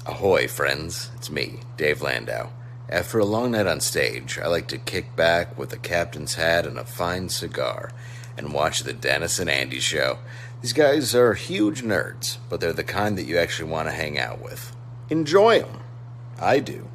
Ahoy, friends. It's me, Dave Landau. After a long night on stage, I like to kick back with a captain's hat and a fine cigar and watch the Dennis and Andy show. These guys are huge nerds, but they're the kind that you actually want to hang out with. Enjoy them. I do.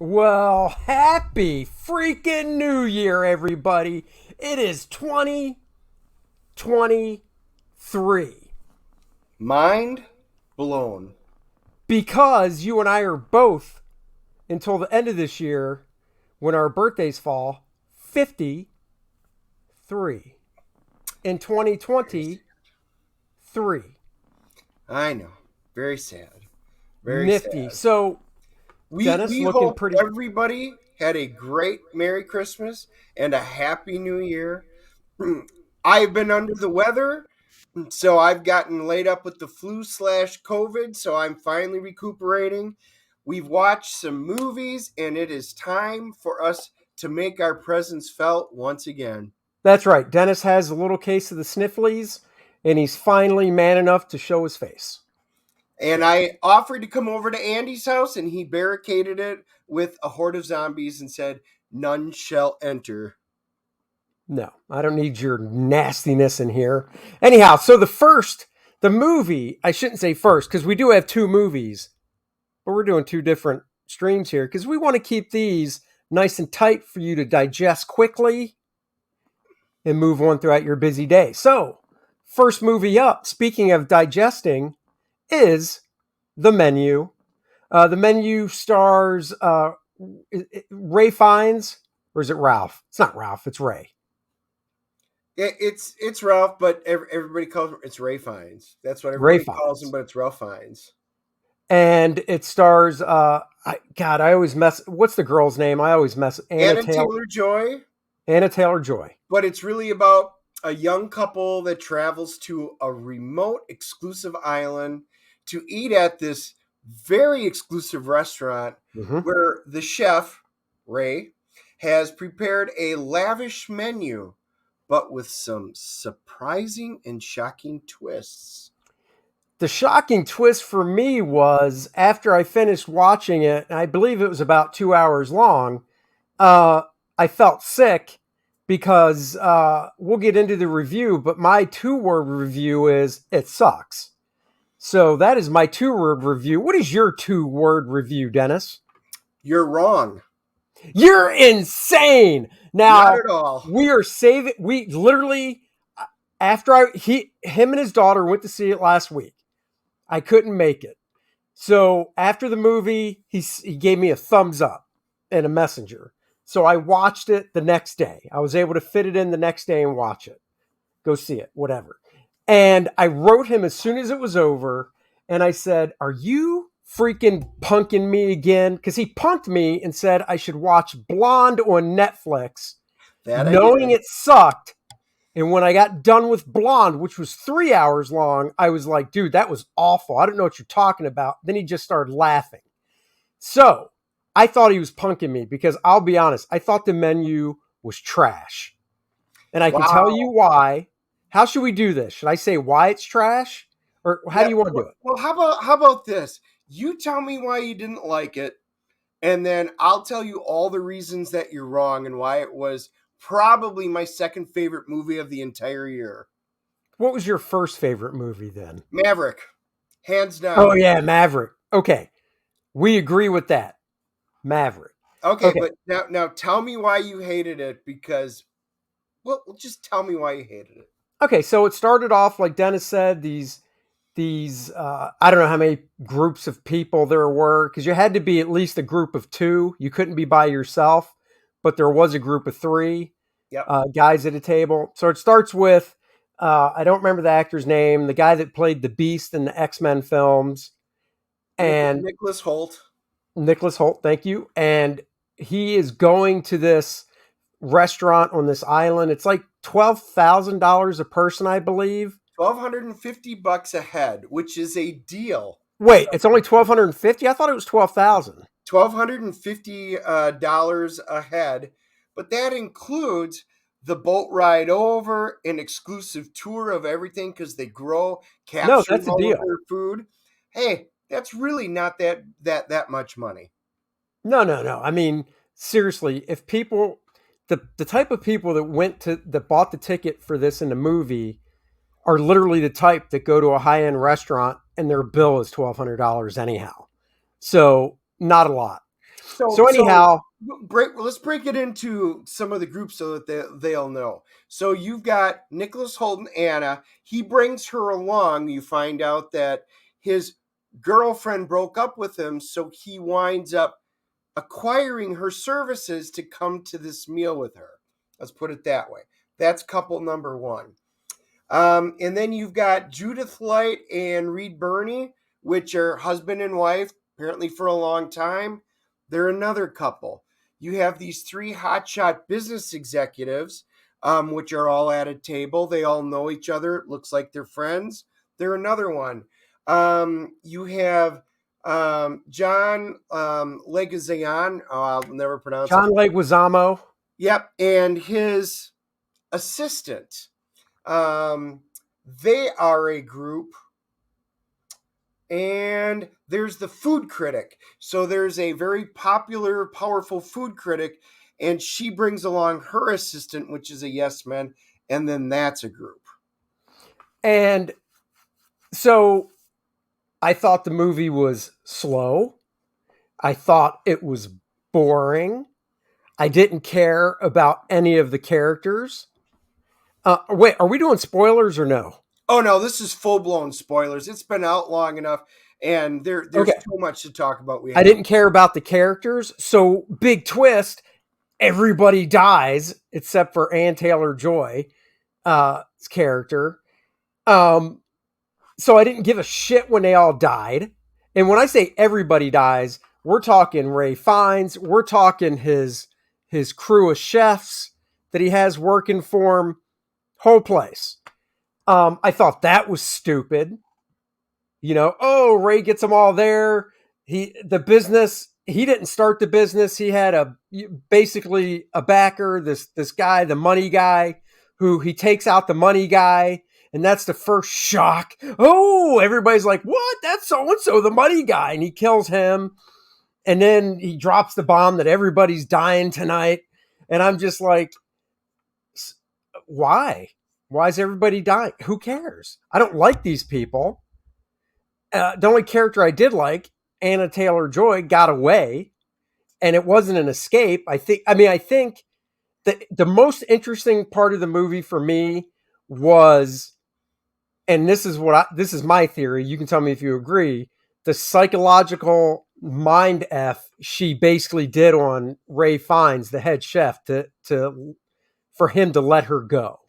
Well, happy freaking New Year, everybody. It is 2023. Mind blown. Because you and I are both, until the end of this year, when our birthdays fall, 53. In 2023. I know. Very sad. Very nifty. sad. So, we Dennis looking hope pretty. Everybody had a great Merry Christmas and a Happy New Year. I've been under the weather, so I've gotten laid up with the flu/COVID, so I'm finally recuperating. We've watched some movies, and it is time for us to make our presence felt once again. That's right. Dennis has a little case of the snifflies, and he's finally man enough to show his face. And I offered to come over to Andy's house, and he barricaded it with a horde of zombies and said, "None shall enter." No, I don't need your nastiness in here. Anyhow, so the movie, I shouldn't say first, because we do have two movies, but we're doing two different streams here, because we want to keep these nice and tight for you to digest quickly and move on throughout your busy day. So, first movie up, speaking of digesting, is The Menu. The Menu stars Ray Fiennes, or is it Ralph? It's not Ralph, it's Ray. It's Ralph, but everybody calls him, it's Ray Fiennes. That's what everybody calls him, but it's Ralph Fiennes. And it stars, I always mess, what's the girl's name? I always mess. Anya Taylor-Joy. Anya Taylor-Joy. But it's really about a young couple that travels to a remote, exclusive island to eat at this very exclusive restaurant where the chef, Ray, has prepared a lavish menu, but with some surprising and shocking twists. The shocking twist for me was after I finished watching it, and I believe it was about 2 hours long, I felt sick because we'll get into the review, but my 2-word review is it sucks. So that is my 2-word review. What is your 2-word review, Dennis? You're wrong. You're insane. Now, not at all. We are saving. We literally, after him and his daughter went to see it last week. I couldn't make it. So after the movie, he gave me a thumbs up and a messenger. So I watched it the next day. I was able to fit it in the next day and watch it. Go see it, whatever. And I wrote him as soon as it was over. And I said, are you freaking punking me again? Because he punked me and said I should watch Blonde on Netflix, knowing it sucked. And when I got done with Blonde, which was 3 hours long, I was like, dude, that was awful. I don't know what you're talking about. Then he just started laughing. So I thought he was punking me because I'll be honest, I thought the menu was trash. And I can tell you why. How should we do this? Should I say why it's trash? Or how do you want to do it? Well, how about this? You tell me why you didn't like it, and then I'll tell you all the reasons that you're wrong and why it was probably my second favorite movie of the entire year. What was your first favorite movie then? Maverick. Hands down. Oh, yeah, Maverick. Okay. We agree with that. Maverick. Okay. But now tell me why you hated it, because, well, just tell me why you hated it. Okay, so it started off, like Dennis said, these I don't know how many groups of people there were, because you had to be at least a group of 2. You couldn't be by yourself, but there was a group of 3 guys at a table. So it starts with, I don't remember the actor's name, the guy that played the Beast in the X-Men films. And Nicholas Hoult. Nicholas Hoult, thank you. And he is going to this restaurant on this island. It's like $12,000 a person, I believe. $1,250 a head, which is a deal. Wait, it's only $1,250? I thought it was $12,000. $1,250 a head, but that includes the boat ride over, an exclusive tour of everything because they grow capsules all over their food. Hey, that's really not that much money. No. I mean, seriously, if people, the type of people that bought the ticket for this in the movie are literally the type that go to a high-end restaurant and their bill is $1,200 anyhow. So not a lot. So anyhow, let's break it into some of the groups so that they'll know. So you've got Nicholas Hoult and Anna. He brings her along. You find out that his girlfriend broke up with him, so he winds up acquiring her services to come to this meal with her. Let's put it that way. That's couple number 1. And then you've got Judith Light and Reed Birney, which are husband and wife, apparently for a long time. They're another couple. You have these 3 hotshot business executives, which are all at a table. They all know each other. It looks like they're friends. They're another one. You have John Leguizamo. I'll never pronounce John Leguizamo. Yep, and his assistant. They are a group, and there's the food critic. So there's a very popular, powerful food critic, and she brings along her assistant, which is a yes man, and then that's a group. And so I thought the movie was slow. I thought it was boring. I didn't care about any of the characters. Wait, are we doing spoilers or no? Oh, no, this is full-blown spoilers. It's been out long enough, and there's too much to talk about. I didn't care about the characters, so big twist, everybody dies except for Anya Taylor-Joy, character. So I didn't give a shit when they all died. And when I say everybody dies, we're talking Ralph Fiennes, we're talking his crew of chefs that he has working for him, whole place. I thought that was stupid. Ray gets them all there. He didn't start the business. He had basically a backer, this guy, the money guy, who he takes out the money guy. And that's the first shock. Oh, everybody's like, what? That's so-and-so, the money guy. And he kills him. And then he drops the bomb that everybody's dying tonight. And I'm just like, why? Why is everybody dying? Who cares? I don't like these people. The only character I did like, Anya Taylor-Joy, got away. And it wasn't an escape. I think that the most interesting part of the movie for me was, and this is my theory, you can tell me if you agree, the psychological mind F she basically did on Ralph Fiennes, the head chef, for him to let her go.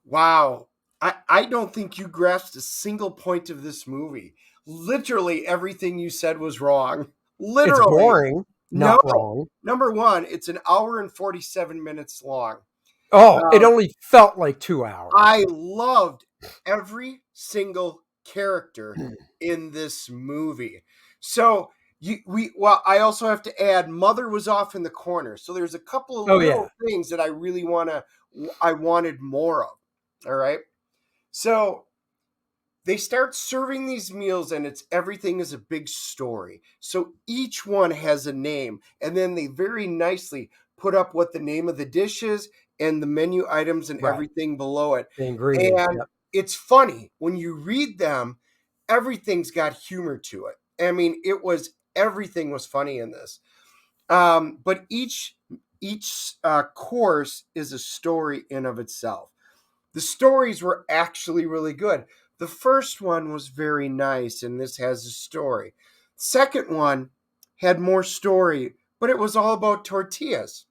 Wow. I don't think you grasped a single point of this movie. Literally everything you said was wrong. Literally. It's boring, not wrong. Number 1, it's an hour and 47 minutes long. Oh, it only felt like 2 hours. I loved every single character in this movie. So I also have to add, Mother was off in the corner. So there's a couple of little things that I really I wanted more of. All right. So they start serving these meals, and everything is a big story. So each one has a name, and then they very nicely put up what the name of the dish is and the menu items and everything below it. The ingredients. And it's funny when you read them, everything's got humor to it. I mean, everything was funny in this. But each course is a story in of itself. The stories were actually really good. The first one was very nice, and this has a story. Second one had more story, but it was all about tortillas.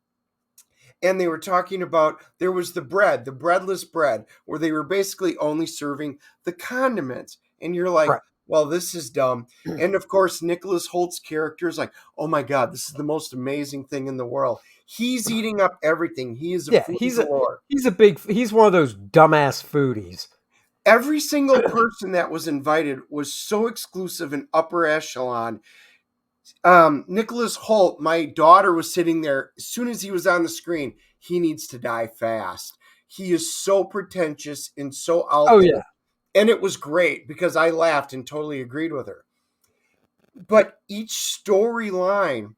And they were talking about, there was the breadless bread, where they were basically only serving the condiments. And you're like, well, this is dumb. And of course, Nicholas Hoult's character is like, oh my God, this is the most amazing thing in the world. He's eating up everything. He is a foodie. He's one of those dumbass foodies. Every single person that was invited was so exclusive and upper echelon. Nicholas Hoult, my daughter was sitting there. As soon as he was on the screen, he needs to die fast. He is so pretentious and so out there. Yeah. And it was great because I laughed and totally agreed with her. But each storyline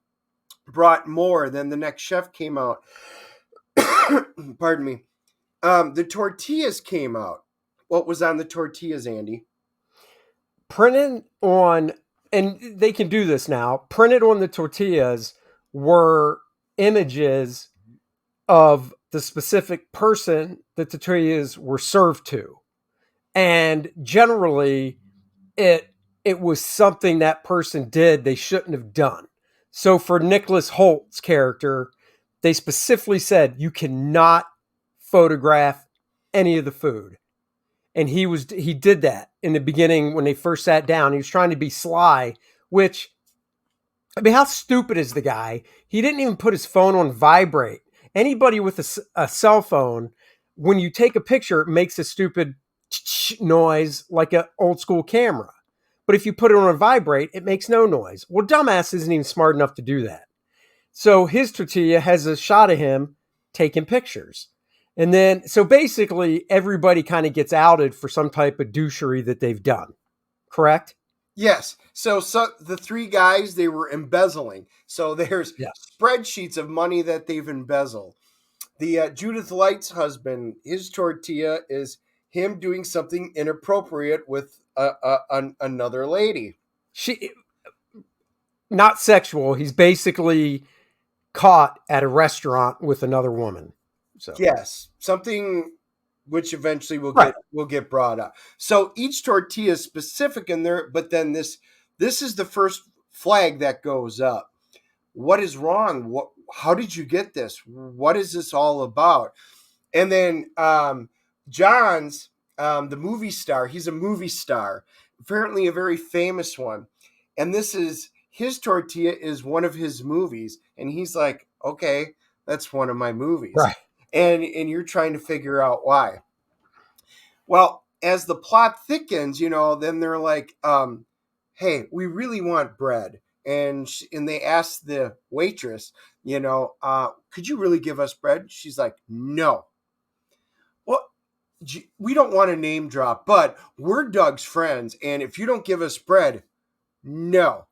brought more. Then the next chef came out. Pardon me. The tortillas came out. What was on the tortillas, Andy? Printed on, and they can do this now, printed on the tortillas were images of the specific person that the tortillas were served to. And generally, it was something that person did they shouldn't have done. So for Nicholas Hoult's character, they specifically said, you cannot photograph any of the food. And he did that in the beginning when they first sat down. He was trying to be sly, which, I mean, how stupid is the guy? He didn't even put his phone on vibrate. Anybody with a cell phone, when you take a picture, it makes a stupid noise like an old school camera. But if you put it on a vibrate, it makes no noise. Well, dumbass isn't even smart enough to do that. So his tortilla has a shot of him taking pictures. And then, so basically, everybody kind of gets outed for some type of douchery that they've done. Correct? Yes. So the three guys, they were embezzling. So there's spreadsheets of money that they've embezzled. The Judith Light's husband, his tortilla is him doing something inappropriate with another lady. Not sexual. He's basically caught at a restaurant with another woman. So. Yes, something which eventually will get brought up. So each tortilla is specific in there, but then this is the first flag that goes up. What is wrong? How did you get this? What is this all about? And then John's the movie star. He's a movie star, apparently a very famous one. And his tortilla is one of his movies, and he's like, okay, that's one of my movies. Right. And you're trying to figure out why. Well, as the plot thickens, then they're like, hey, we really want bread. And they ask the waitress, could you really give us bread? She's like, no. Well, we don't want to name drop, but we're Doug's friends. And if you don't give us bread, no.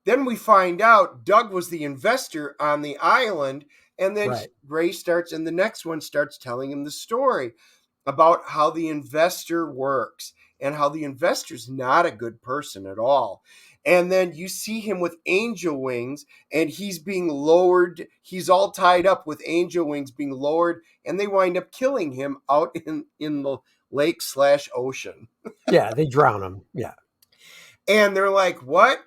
Then we find out Doug was the investor on the island. And then Ray starts, and the next one starts telling him the story about how the investor works and how the investor's not a good person at all. And then you see him with angel wings, and he's being lowered. He's all tied up with angel wings being lowered, and they wind up killing him out in the lake/ocean. Yeah, they drown him. Yeah. And they're like, what?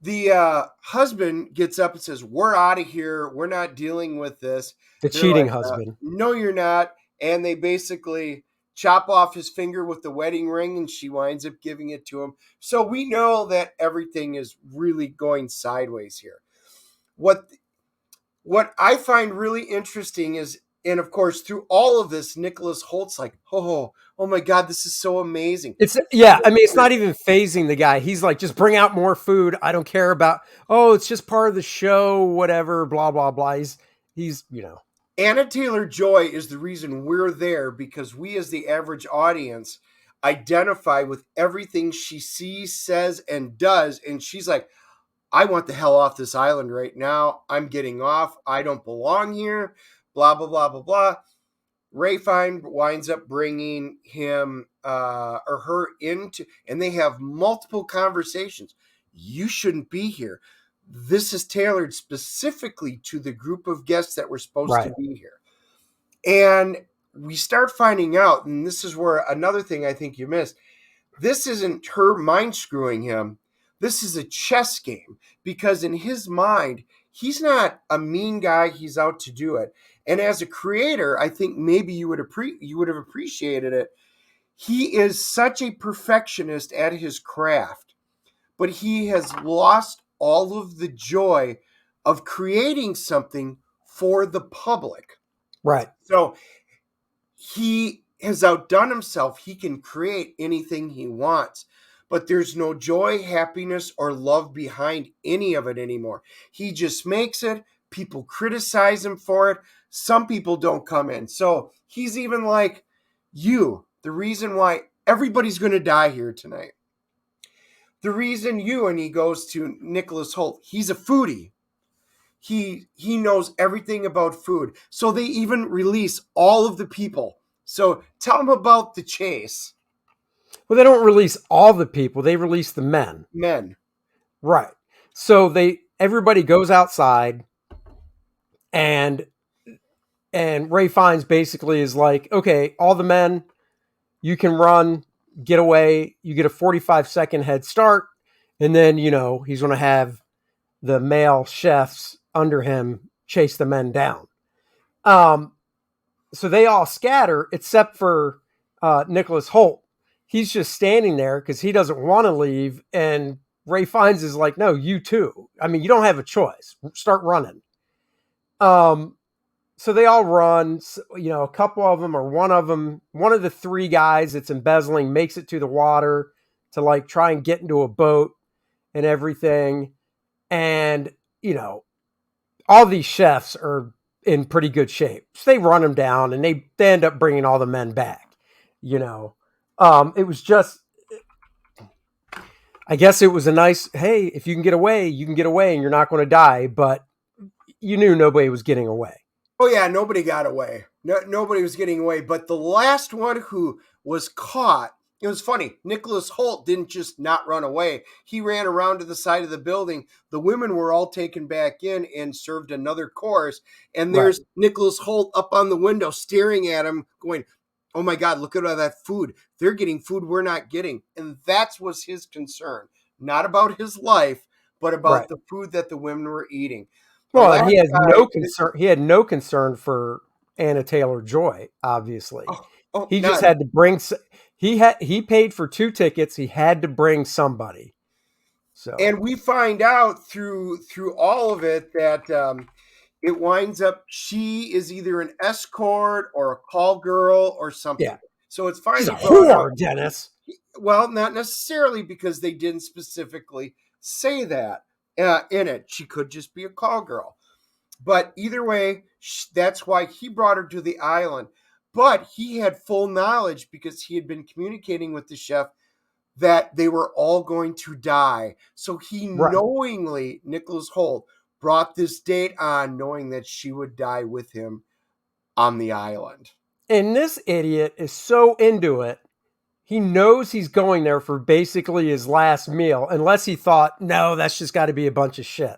The husband gets up and says, we're out of here. We're not dealing with this. The cheating husband. No, you're not. And they basically chop off his finger with the wedding ring, and she winds up giving it to him. So we know that everything is really going sideways here. What I find really interesting is And of course, through all of this, Nicholas Hoult's like, oh my God, this is so amazing. It's it's not even phasing the guy. He's like, just bring out more food. I don't care about, it's just part of the show, whatever, blah, blah, blah. He's Anya Taylor-Joy is the reason we're there, because we as the average audience identify with everything she sees, says, and does. And she's like, I want the hell off this island right now. I'm getting off. I don't belong here. Blah, blah, blah, blah, blah. Ralph Fiennes winds up bringing him or her into, and they have multiple conversations. You shouldn't be here. This is tailored specifically to the group of guests that were supposed to be here. And we start finding out, and this is where another thing I think you missed. This isn't her mind screwing him. This is a chess game, because in his mind, he's not a mean guy. He's out to do it. And as a creator, I think maybe you would have appreciated it. He is such a perfectionist at his craft, but he has lost all of the joy of creating something for the public. Right. So he has outdone himself. He can create anything he wants, but there's no joy, happiness, or love behind any of it anymore. He just makes it. People criticize him for it. Some people don't come in. So he's even like, the reason why everybody's going to die here tonight. The reason and he goes to Nicholas Hoult, he's a foodie. He knows everything about food. So they even release all of the people. So tell them about the chase. Well, they don't release all the people. They release the men. Men. Right. So everybody goes outside, and Ralph Fiennes basically is like, okay, all the men, you can run, get away. You get a 45-second head start. And then, he's going to have the male chefs under him chase the men down. So they all scatter except for Nicholas Hoult. He's just standing there because he doesn't want to leave. And Ralph Fiennes is like, no, you too. I mean, you don't have a choice. Start running. So they all run. A couple of them, or one of the three guys that's embezzling makes it to the water to like try and get into a boat and everything. And, all these chefs are in pretty good shape. So they run them down, and they end up bringing all the men back. It was just, I guess it was a nice, hey, if you can get away, and you're not going to die. But you knew nobody was getting away. Oh yeah, nobody got away. Nobody was getting away. But the last one who was caught, it was funny. Nicholas Hoult didn't just not run away. He ran around to the side of the building. The women were all taken back in and served another course. And there's Nicholas Hoult up on the window staring at him going, oh my God, look at all that food. They're getting food we're not getting. And that was his concern. Not about his life, but about the food that the women were eating. Well, and he has no concern. He had no concern for Anya Taylor-Joy, obviously. He just had to bring. He paid for 2 tickets. He had to bring somebody. So, and we find out through all of it that it winds up she is either an escort or a call girl or something. Yeah. So it's fine. She's a whore, Dennis. Well, not necessarily, because they didn't specifically say that in it. She could just be a call girl. But either way, that's why he brought her to the island. But he had full knowledge, because he had been communicating with the chef, that they were all going to die. So he knowingly, Nicholas Hoult, brought this date on, knowing that she would die with him on the island. And this idiot is so into it. He knows he's going there for basically his last meal, unless he thought, no, that's just got to be a bunch of shit.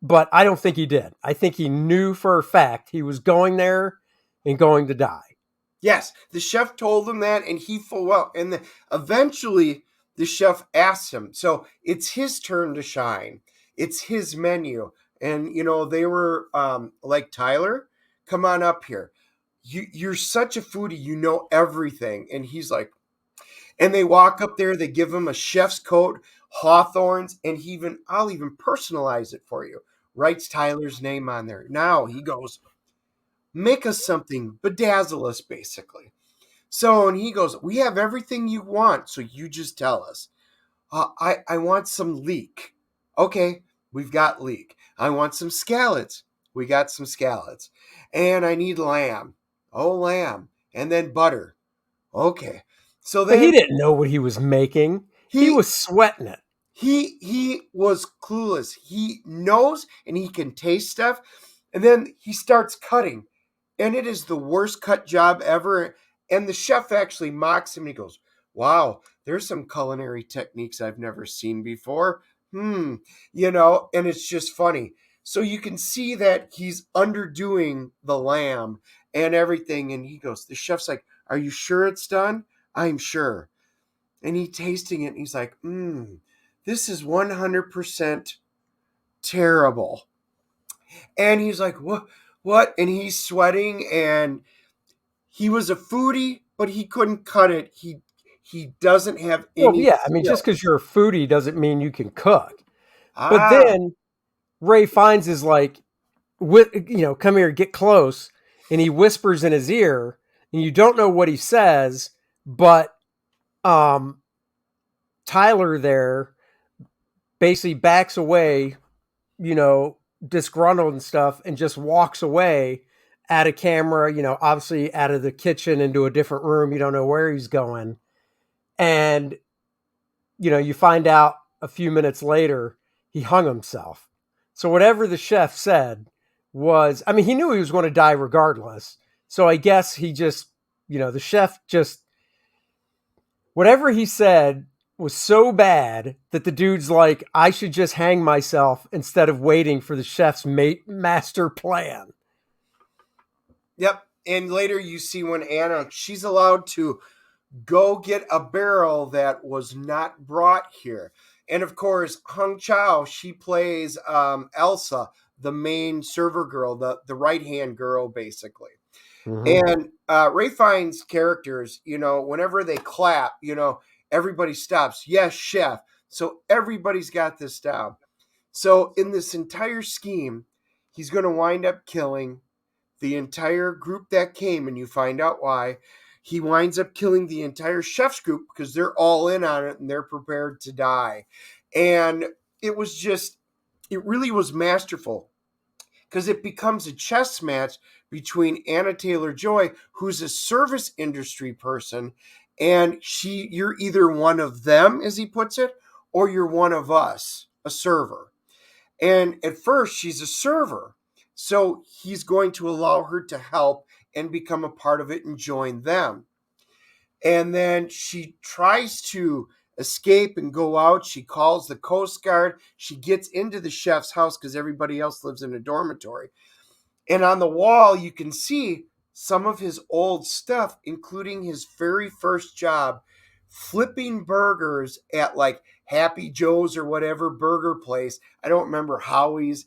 But I don't think he did. I think he knew for a fact he was going there and going to die. Yes, the chef told him that, and he full well. And eventually, the chef asked him, so it's his turn to shine. It's his menu. And, they were like, Tyler, come on up here. You're such a foodie. You know everything. And he's like, and they walk up there. They give him a chef's coat, Hawthorn's, and I'll even personalize it for you. Writes Tyler's name on there. Now he goes, make us something, bedazzle us, basically. So, and he goes, we have everything you want, so you just tell us. I want some leek. Okay, we've got leek. I want some scallots. We got some scallots. And I need lamb. Oh, lamb. And then butter. Okay. So But he then didn't know what he was making. He he was sweating it. he was clueless. He knows and he can taste stuff. And then he starts cutting. And it is the worst cut job ever. And the chef actually mocks him. And he goes, wow, there's some culinary techniques I've never seen before. And it's just funny. So you can see that he's underdoing the lamb and everything. And he goes, the chef's like, are you sure it's done? I'm sure. And he's tasting it and he's like, this is 100% terrible. And he's like, what? And he's sweating, and he was a foodie, but he couldn't cut it. He doesn't have Well, any yeah. I mean, skill. just because you're a foodie doesn't mean you can cook. But Ah, then Ray Fiennes is like, come here, get close. And he whispers in his ear, and you don't know what he says, but Tyler there basically backs away, disgruntled and stuff, and just walks away at a camera, obviously out of the kitchen into a different room. You don't know where he's going. And, you find out a few minutes later, he hung himself. So whatever the chef said was, I mean, he knew he was going to die regardless. So I guess he just, the chef just, whatever he said was so bad that the dude's like, I should just hang myself instead of waiting for the chef's master plan. yep. And later you see when Anna, she's allowed to go get a barrel that was not brought here. And of course, Chau, she plays Elsa, the main server girl, the right-hand girl, basically. Mm-hmm. And Ray Fiennes' characters, whenever they clap, everybody stops. Yes, chef. So everybody's got this down. So in this entire scheme, he's going to wind up killing the entire group that came, and you find out why. He winds up killing the entire chef's group because they're all in on it and they're prepared to die. And it really was masterful because it becomes a chess match between Anya Taylor-Joy, who's a service industry person, and you're either one of them, as he puts it, or you're one of us, a server. And at first, she's a server. So he's going to allow her to help and become a part of it and join them. And then she tries to escape and go out. She calls the Coast Guard. She gets into the chef's house because everybody else lives in a dormitory. And on the wall, you can see some of his old stuff, including his very first job flipping burgers at like Happy Joe's or whatever burger place. I don't remember Howie's,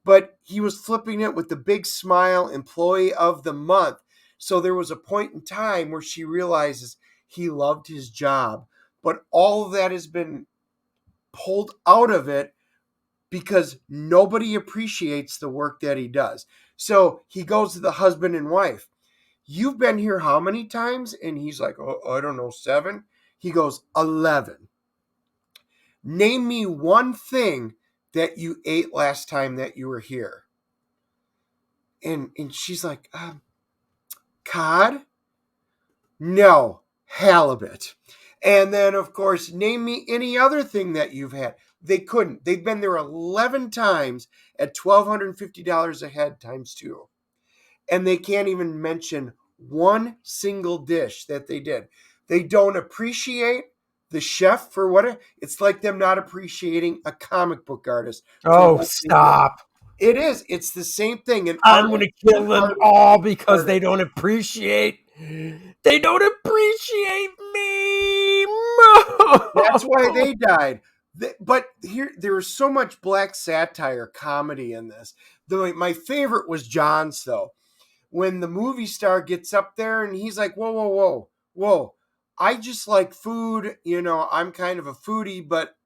but he was flipping it with the big smile, employee of the month. So there was a point in time where she realizes he loved his job, but all of that has been pulled out of it because nobody appreciates the work that he does. So he goes to the husband and wife. You've been here how many times? And he's like, oh, I don't know, 7. He goes, 11. Name me one thing that you ate last time that you were here. And she's like, cod? No, halibut. And then, of course, name me any other thing that you've had. They couldn't. They've been there 11 times at $1,250 a head times 2. And they can't even mention one single dish that they did. They don't appreciate the chef for it's like them not appreciating a comic book artist for Oh, what they did. stop. It is. It's the same thing. And I'm going to kill them all because they don't appreciate me. That's why they died. But there was so much black satire comedy in this. My favorite was John's, though. When the movie star gets up there and he's like, whoa, whoa, whoa, whoa. I just like food. I'm kind of a foodie, but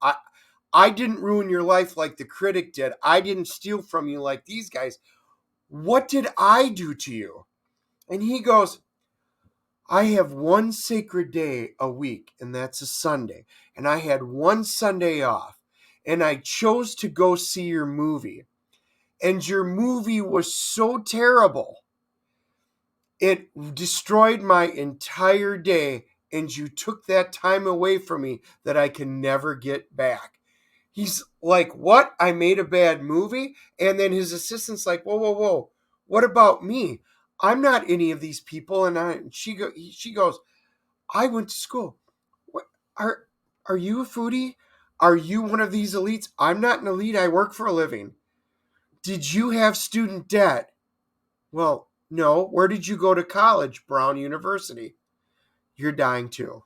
I didn't ruin your life like the critic did. I didn't steal from you like these guys. what did I do to you? And he goes, I have one sacred day a week, and that's a Sunday. And I had one Sunday off, and I chose to go see your movie. And your movie was so terrible, it destroyed my entire day, and you took that time away from me that I can never get back. He's like, what? I made a bad movie? And then his assistant's like, whoa, whoa, whoa. What about me? I'm not any of these people. And she goes, I went to school. What, are you a foodie? Are you one of these elites? I'm not an elite. I work for a living. Did you have student debt? Well, no. Where did you go to college? Brown University. You're dying too.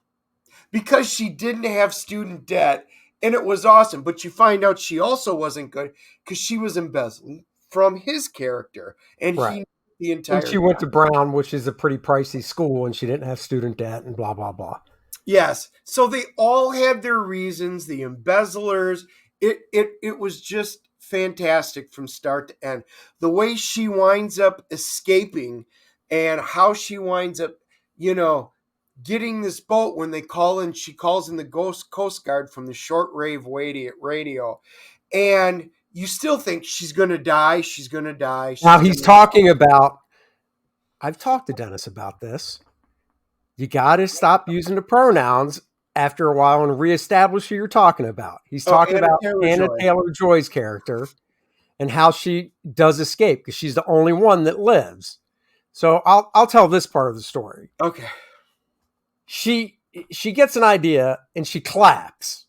Because she didn't have student debt, and it was awesome. But you find out she also wasn't good because she was embezzling from his character, and Right. he the entire And she went to Brown, which is a pretty pricey school, and she didn't have student debt and blah, blah, blah. Yes. So they all had their reasons, the embezzlers. It was just fantastic from start to end. The way she winds up escaping and how she winds up, getting this boat when they call in, she calls in the Coast Guard from the short wave radio. And you still think she's going to die. She's going to die. Now he's talking about, I've talked to Dennis about this. You got to stop using the pronouns after a while and reestablish who you're talking about. He's talking about Anya Taylor-Joy's character and how she does escape because she's the only one that lives. So I'll tell this part of the story. Okay. She gets an idea and she claps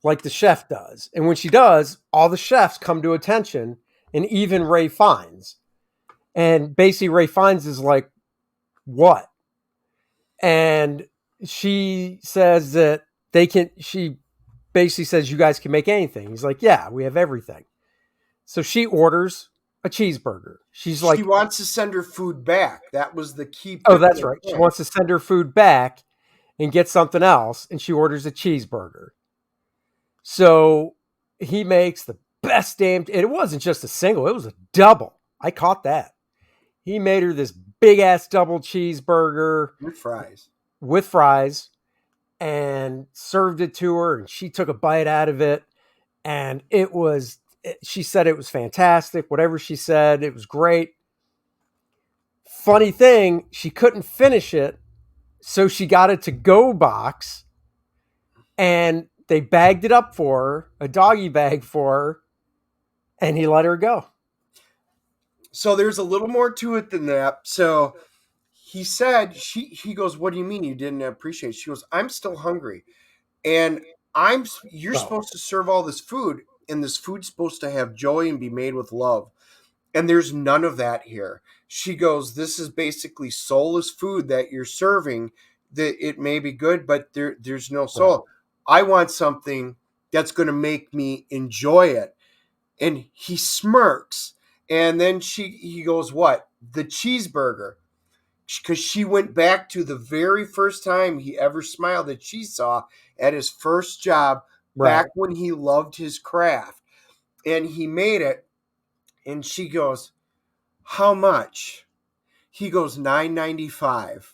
like the chef does. And when she does, all the chefs come to attention, and even Ray Fiennes. And basically Ray Fiennes is like, what? And she says that she basically says, you guys can make anything. He's like, yeah, we have everything. So she orders a cheeseburger. She wants to send her food back. That was the key. Oh, that's right. She wants to send her food back and get something else. And she orders a cheeseburger. So he makes the best and it wasn't just a single, it was a double. I caught that. He made her this big ass double cheeseburger with fries and served it to her. And she took a bite out of it. And she said it was fantastic. Whatever she said, it was great. Funny thing, she couldn't finish it. So she got a to-go box and they bagged it up for her, a doggy bag for her, and he let her go. So there's a little more to it than that. So he said, he goes, what do you mean you didn't appreciate it? She goes, I'm still hungry. And you're supposed to serve all this food, and this food's supposed to have joy and be made with love. And there's none of that here. She goes, this is basically soulless food that you're serving. That it may be good, but there's no soul. Right. I want something that's going to make me enjoy it. And he smirks. And then he goes, what? The cheeseburger. Because she went back to the very first time he ever smiled that she saw at his first job, back when he loved his craft. And he made it. And she goes, how much? He goes, $9.95.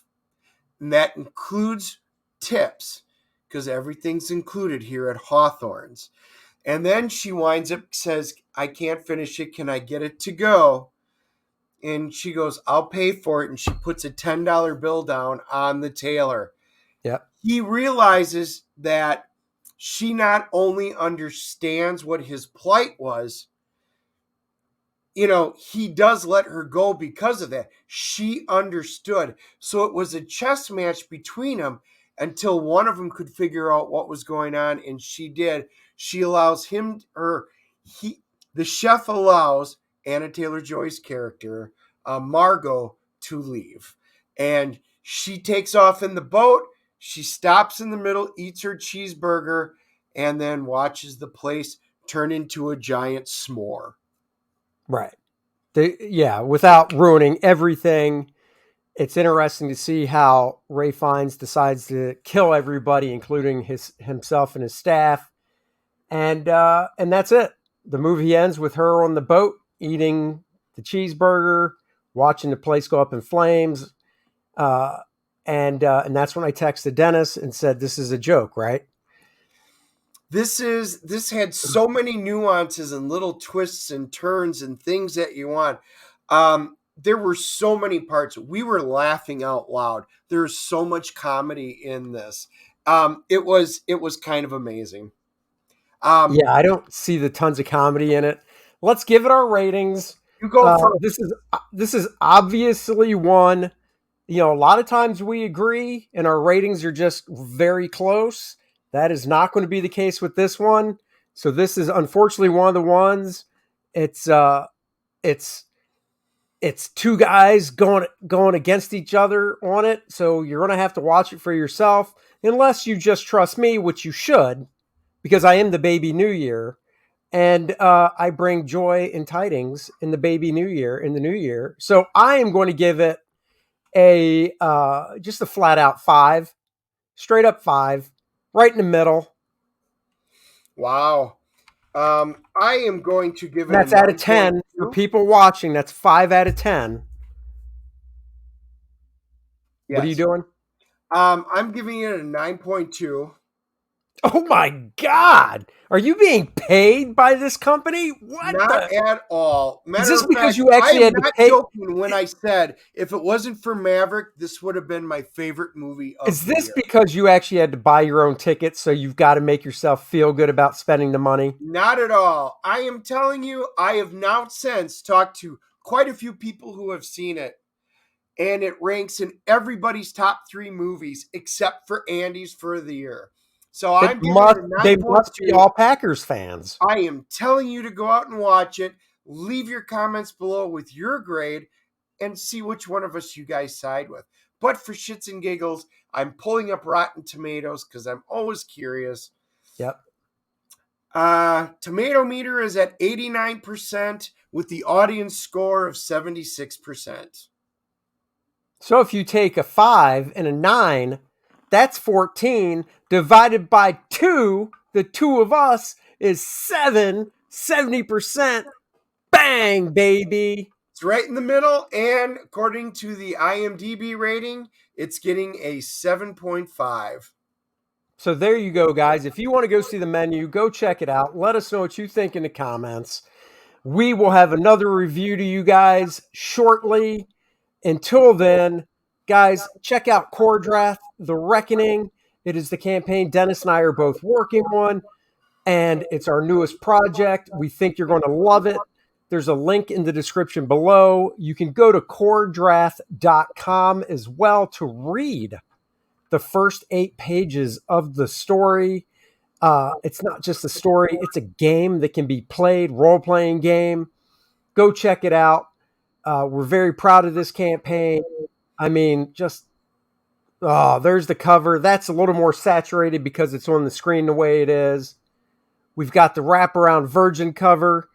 And that includes tips, because everything's included here at Hawthorn's. And then she winds up, says, I can't finish it. Can I get it to go? And she goes, I'll pay for it. And she puts a $10 bill down on the tailor. Yep. He realizes that she not only understands what his plight was, he does let her go because of that. She understood. So it was a chess match between them until one of them could figure out what was going on. And she did. She allows the chef allows Anya Taylor-Joy's character, Margot, to leave. And she takes off in the boat. She stops in the middle, eats her cheeseburger, and then watches the place turn into a giant s'more. Right. Without ruining everything, it's interesting to see how Ray Fiennes decides to kill everybody, including himself and his staff. And that's it. The movie ends with her on the boat eating the cheeseburger, watching the place go up in flames. And that's when I texted Dennis and said, this is a joke, right? This had so many nuances and little twists and turns and things that you want. There were so many parts. We were laughing out loud. There's so much comedy in this. It was kind of amazing. Yeah, I don't see the tons of comedy in it. Let's give it our ratings. You go first. This is obviously one. A lot of times we agree and our ratings are just very close. That is not going to be the case with this one. So this is unfortunately one of the ones. It's two guys going against each other on it. So you're going to have to watch it for yourself, unless you just trust me, which you should, because I am the baby New Year, and I bring joy and tidings in the baby New Year, in the New Year. So I am going to give it just a flat out 5, straight up 5, right in the middle. Wow. I am going to give it. That's out of 10 for people watching. That's 5 out of 10. Yes. What are you doing? I'm giving it a 9.2. Oh my God. Are you being paid by this company? What? Not at all. Is this because you actually had to pay? I'm not joking when I said if it wasn't for Maverick, this would have been my favorite movie of Is this because you actually had to buy your own tickets, so you've got to make yourself feel good about spending the money? Not at all. I am telling you, I have now since talked to quite a few people who have seen it, and it ranks in everybody's top 3 movies except for Andy's for the year. So I'm giving it a 9.2. They must be all Packers fans. I am telling you to go out and watch it. Leave your comments below with your grade and see which one of us you guys side with. But for shits and giggles, I'm pulling up Rotten Tomatoes because I'm always curious. Yep. Tomato meter is at 89% with the audience score of 76%. So if you take a 5 and a 9, that's 14 divided by 2. The 2 of us is 7, 70%. Bang, baby. It's right in the middle. And according to the IMDb rating, it's getting a 7.5. So there you go, guys. If you want to go see the menu, go check it out. Let us know what you think in the comments. We will have another review to you guys shortly. Until then, guys, check out Core Draft, The Reckoning. It is the campaign Dennis and I are both working on, and it's our newest project. We think you're going to love it. There's a link in the description below. You can go to coredraft.com as well to read the first 8 pages of the story. It's not just a story. It's a game that can be played, role-playing game. Go check it out. We're very proud of this campaign. I mean, there's the cover. That's a little more saturated because it's on the screen the way it is. We've got the wraparound virgin cover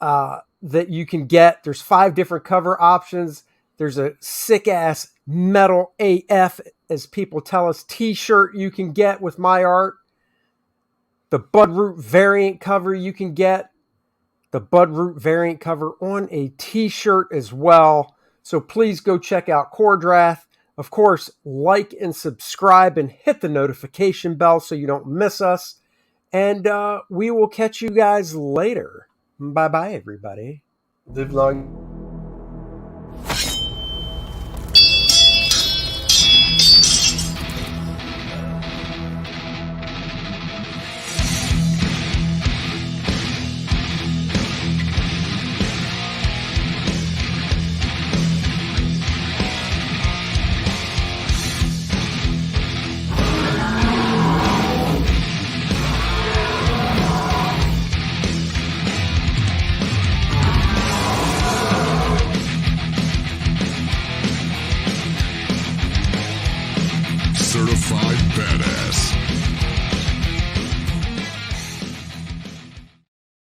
that you can get. There's 5 different cover options. There's a sick-ass metal AF, as people tell us, t-shirt you can get with my art. The Budroot variant cover you can get. The Budroot variant cover on a t-shirt as well. So please go check out Core Draft. Of course, like and subscribe and hit the notification bell so you don't miss us. And we will catch you guys later. Bye-bye, everybody. Live long.